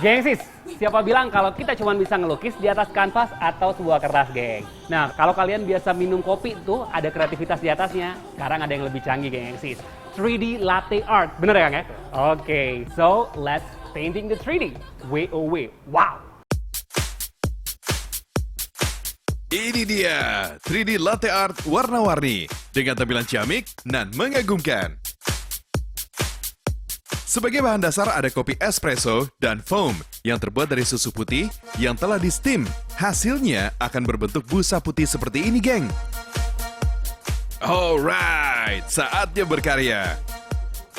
Gengsis, siapa bilang kalau kita cuma bisa ngelukis di atas kanvas atau sebuah kertas, geng? Nah, kalau kalian biasa minum kopi tuh ada kreativitas di atasnya. Sekarang ada yang lebih canggih, gengsis. 3D latte art, bener ya, Kang ya? Oke, so let's painting the 3D. WOW, wow! Ini dia, 3D latte art warna-warni dengan tampilan ciamik dan mengagumkan. Sebagai bahan dasar ada kopi espresso dan foam yang terbuat dari susu putih yang telah di steam. Hasilnya akan berbentuk busa putih seperti ini, geng. Alright, saatnya berkarya.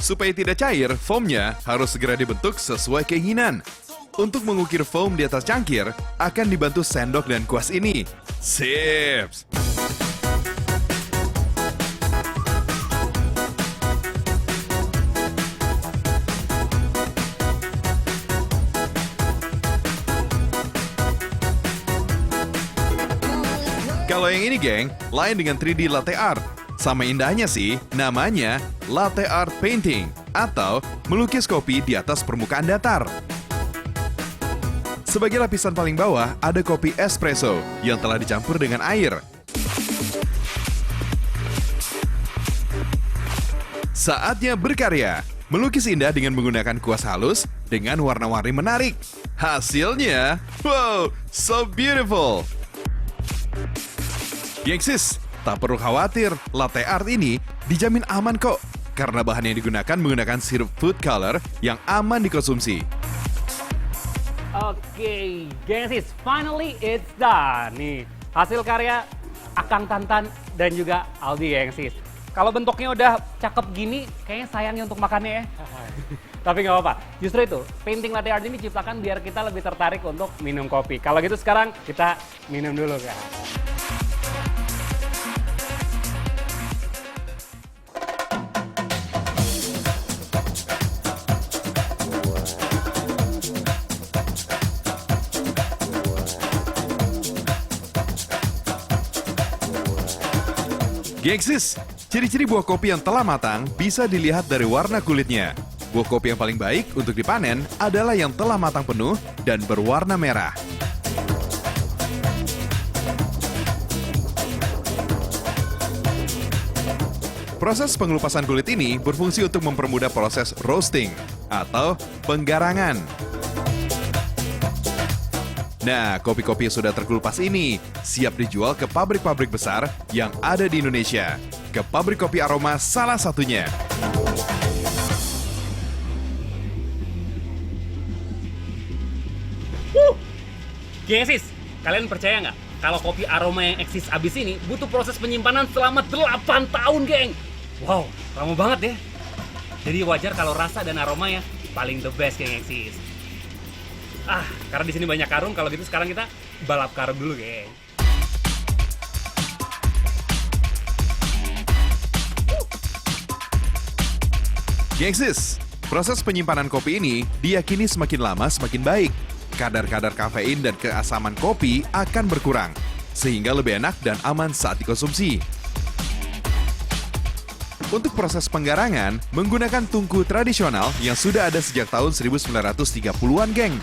Supaya tidak cair, foamnya harus segera dibentuk sesuai keinginan. Untuk mengukir foam di atas cangkir, akan dibantu sendok dan kuas ini. Sips! Kalau yang ini, geng, lain dengan 3D latte art. Sama indahnya sih, namanya latte art painting atau melukis kopi di atas permukaan datar. Sebagai lapisan paling bawah, ada kopi espresso yang telah dicampur dengan air. Saatnya berkarya, melukis indah dengan menggunakan kuas halus dengan warna-warni menarik. Hasilnya, wow, so beautiful! Gengsis, tak perlu khawatir, latte art ini dijamin aman kok. Karena bahan yang digunakan menggunakan sirup food color yang aman dikonsumsi. Oke, gengsis, finally it's done. Nih, hasil karya Akang Tantan dan juga Aldi, gengsis. Kalau bentuknya udah cakep gini, kayaknya sayangnya untuk makannya ya. Tapi nggak apa-apa, justru itu, painting latte art ini diciptakan biar kita lebih tertarik untuk minum kopi. Kalau gitu sekarang kita minum dulu, kan. Gengsis, ciri-ciri buah kopi yang telah matang bisa dilihat dari warna kulitnya. Buah kopi yang paling baik untuk dipanen adalah yang telah matang penuh dan berwarna merah. Proses pengelupasan kulit ini berfungsi untuk mempermudah proses roasting atau penggarangan. Nah, kopi-kopi yang sudah terkelupas ini siap dijual ke pabrik-pabrik besar yang ada di Indonesia. Ke pabrik kopi aroma salah satunya. Gengsis, kalian percaya nggak kalau kopi aroma yang eksis abis ini butuh proses penyimpanan selama 8 tahun, geng? Wow, lama banget ya. Jadi wajar kalau rasa dan aromanya paling the best, geng, eksis. Karena di sini banyak karung, kalau gitu sekarang kita balap karung dulu, geng. Gengsis, proses penyimpanan kopi ini diyakini semakin lama semakin baik. Kadar-kadar kafein dan keasaman kopi akan berkurang, sehingga lebih enak dan aman saat dikonsumsi. Untuk proses penggarangan, menggunakan tungku tradisional yang sudah ada sejak tahun 1930-an, geng.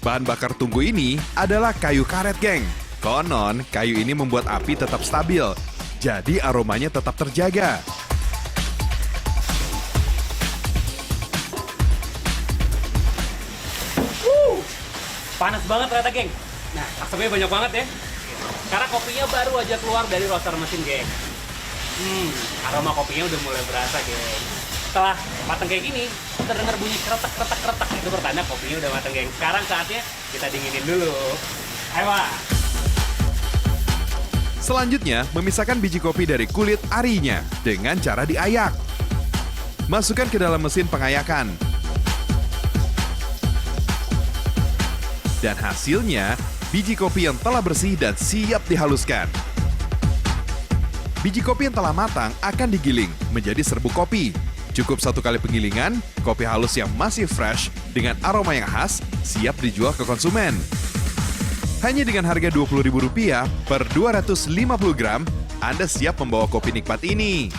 Bahan bakar tungku ini adalah kayu karet, geng. Konon, kayu ini membuat api tetap stabil, jadi aromanya tetap terjaga. Panas banget ternyata, geng. Nah, asapnya banyak banget ya. Karena kopinya baru aja keluar dari roaster mesin, geng. Aroma kopinya udah mulai berasa, geng. Setelah matang kayak gini, terdengar bunyi kretek-kretek-kretek. Itu pertanda kopinya udah matang, geng. Sekarang saatnya kita dinginin dulu. Ayo, Pak. Selanjutnya, memisahkan biji kopi dari kulit arinya dengan cara diayak. Masukkan ke dalam mesin pengayakan. Dan hasilnya, biji kopi yang telah bersih dan siap dihaluskan. Biji kopi yang telah matang akan digiling menjadi serbuk kopi. Cukup 1 kali penggilingan, kopi halus yang masih fresh dengan aroma yang khas siap dijual ke konsumen. Hanya dengan harga Rp20.000 per 250 gram, Anda siap membawa kopi nikmat ini.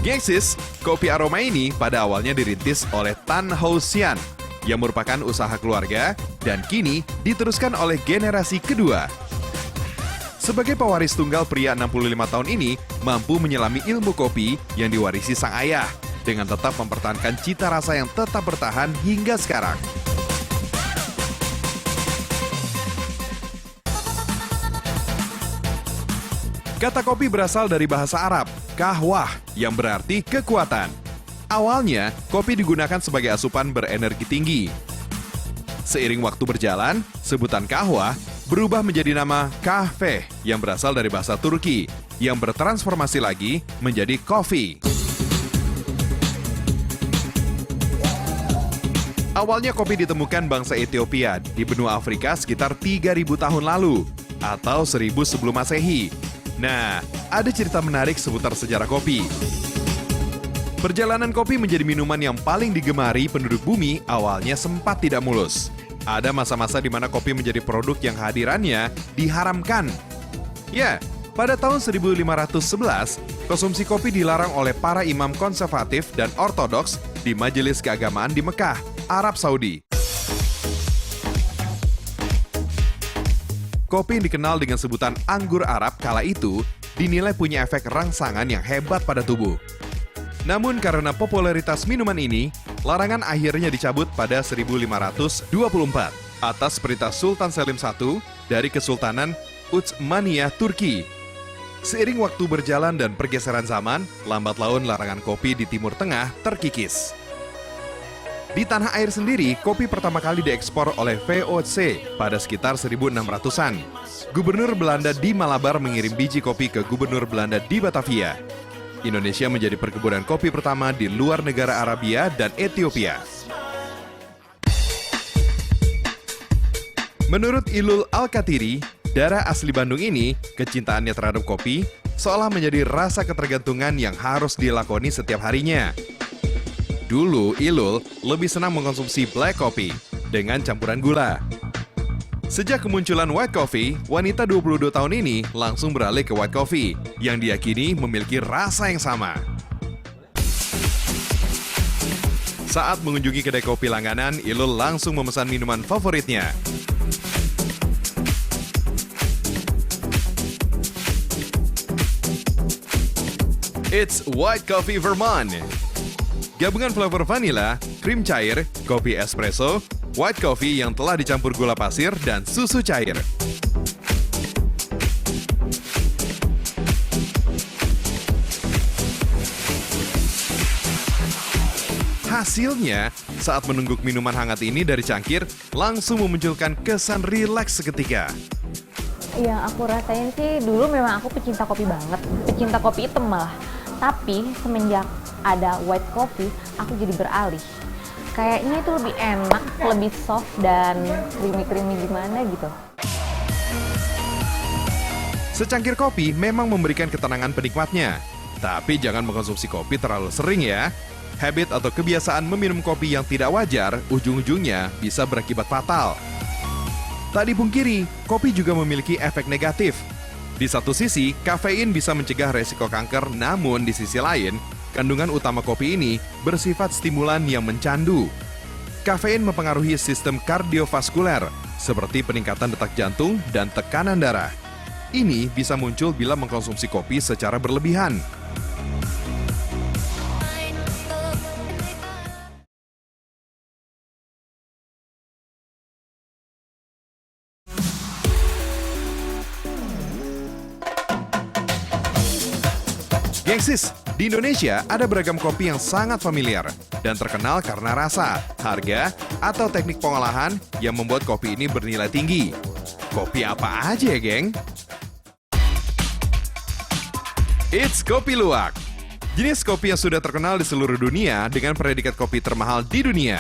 Gengsis, kopi aroma ini pada awalnya dirintis oleh Tan Ho Sian yang merupakan usaha keluarga dan kini diteruskan oleh generasi kedua. Sebagai pewaris tunggal, pria 65 tahun ini mampu menyelami ilmu kopi yang diwarisi sang ayah dengan tetap mempertahankan cita rasa yang tetap bertahan hingga sekarang. Kata kopi berasal dari bahasa Arab, kahwah, yang berarti kekuatan. Awalnya, kopi digunakan sebagai asupan berenergi tinggi. Seiring waktu berjalan, sebutan kahwah berubah menjadi nama kahve yang berasal dari bahasa Turki, yang bertransformasi lagi menjadi kopi. Awalnya kopi ditemukan bangsa Ethiopia di benua Afrika sekitar 3.000 tahun lalu, atau 1000 sebelum Masehi. Nah, ada cerita menarik seputar sejarah kopi. Perjalanan kopi menjadi minuman yang paling digemari penduduk bumi awalnya sempat tidak mulus. Ada masa-masa di mana kopi menjadi produk yang hadirannya diharamkan. Ya, pada tahun 1511, konsumsi kopi dilarang oleh para imam konservatif dan ortodoks di majelis keagamaan di Mekah, Arab Saudi. Kopi yang dikenal dengan sebutan anggur Arab kala itu dinilai punya efek rangsangan yang hebat pada tubuh. Namun karena popularitas minuman ini, larangan akhirnya dicabut pada 1524 atas perintah Sultan Selim I dari Kesultanan Utsmaniyah Turki. Seiring waktu berjalan dan pergeseran zaman, lambat laun larangan kopi di Timur Tengah terkikis. Di tanah air sendiri, kopi pertama kali diekspor oleh VOC pada sekitar 1600-an. Gubernur Belanda di Malabar mengirim biji kopi ke Gubernur Belanda di Batavia. Indonesia menjadi perkebunan kopi pertama di luar negara Arabia dan Ethiopia. Menurut Ilul Al-Katiri, darah asli Bandung ini, kecintaannya terhadap kopi seolah menjadi rasa ketergantungan yang harus dilakoni setiap harinya. Dulu, Ilul lebih senang mengkonsumsi black coffee dengan campuran gula. Sejak kemunculan white coffee, wanita 22 tahun ini langsung beralih ke white coffee yang diyakini memiliki rasa yang sama. Saat mengunjungi kedai kopi langganan, Ilul langsung memesan minuman favoritnya. It's White Coffee Vermont. Gabungan flavor vanilla, krim cair, kopi espresso, white coffee yang telah dicampur gula pasir, dan susu cair. Hasilnya, saat menungguk minuman hangat ini dari cangkir, langsung memunculkan kesan rileks seketika. Yang aku rasain sih, dulu memang aku pecinta kopi banget, pecinta kopi hitam malah. Tapi semenjak ada white coffee, aku jadi beralih. Kayaknya itu lebih enak, lebih soft dan creamy-creamy gimana gitu. Secangkir kopi memang memberikan ketenangan penikmatnya. Tapi jangan mengkonsumsi kopi terlalu sering ya. Habit atau kebiasaan meminum kopi yang tidak wajar, ujung-ujungnya bisa berakibat fatal. Tak dipungkiri, kopi juga memiliki efek negatif. Di satu sisi, kafein bisa mencegah resiko kanker, namun di sisi lain, kandungan utama kopi ini bersifat stimulan yang mencandu. Kafein mempengaruhi sistem kardiovaskuler, seperti peningkatan detak jantung dan tekanan darah. Ini bisa muncul bila mengkonsumsi kopi secara berlebihan. Gengsis, di Indonesia ada beragam kopi yang sangat familiar dan terkenal karena rasa, harga, atau teknik pengolahan yang membuat kopi ini bernilai tinggi. Kopi apa aja ya, geng? It's Kopi Luwak. Jenis kopi yang sudah terkenal di seluruh dunia dengan predikat kopi termahal di dunia.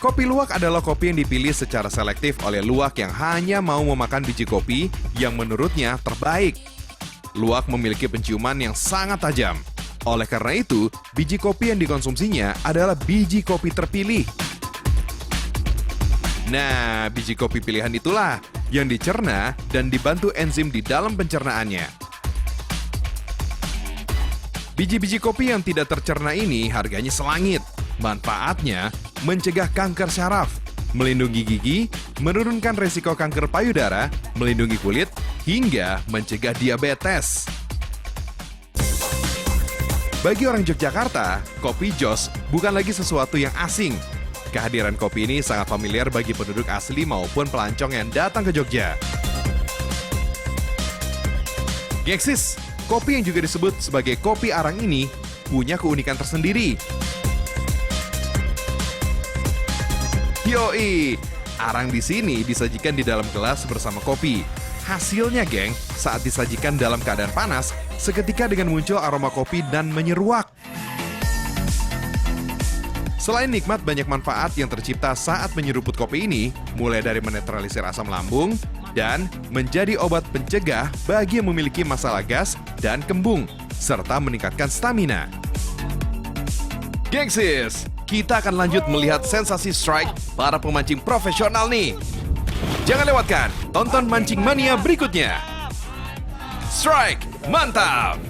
Kopi luwak adalah kopi yang dipilih secara selektif oleh luwak yang hanya mau memakan biji kopi yang menurutnya terbaik. Luwak memiliki penciuman yang sangat tajam. Oleh karena itu, biji kopi yang dikonsumsinya adalah biji kopi terpilih. Nah, biji kopi pilihan itulah yang dicerna dan dibantu enzim di dalam pencernaannya. Biji-biji kopi yang tidak tercerna ini harganya selangit. Manfaatnya mencegah kanker syaraf, melindungi gigi, menurunkan resiko kanker payudara, melindungi kulit, hingga mencegah diabetes. Bagi orang Yogyakarta, kopi jos bukan lagi sesuatu yang asing. Kehadiran kopi ini sangat familiar bagi penduduk asli maupun pelancong yang datang ke Jogja. Gengsis, kopi yang juga disebut sebagai kopi arang ini punya keunikan tersendiri. Yoi, arang di sini disajikan di dalam gelas bersama kopi. Hasilnya, geng, saat disajikan dalam keadaan panas, seketika dengan muncul aroma kopi dan menyeruak. Selain nikmat, banyak manfaat yang tercipta saat menyeruput kopi ini, mulai dari menetralisir asam lambung dan menjadi obat pencegah bagi yang memiliki masalah gas dan kembung, serta meningkatkan stamina. Gengsis, kita akan lanjut melihat sensasi strike para pemancing profesional nih. Jangan lewatkan, tonton Mancing Mania berikutnya. Strike, mantap!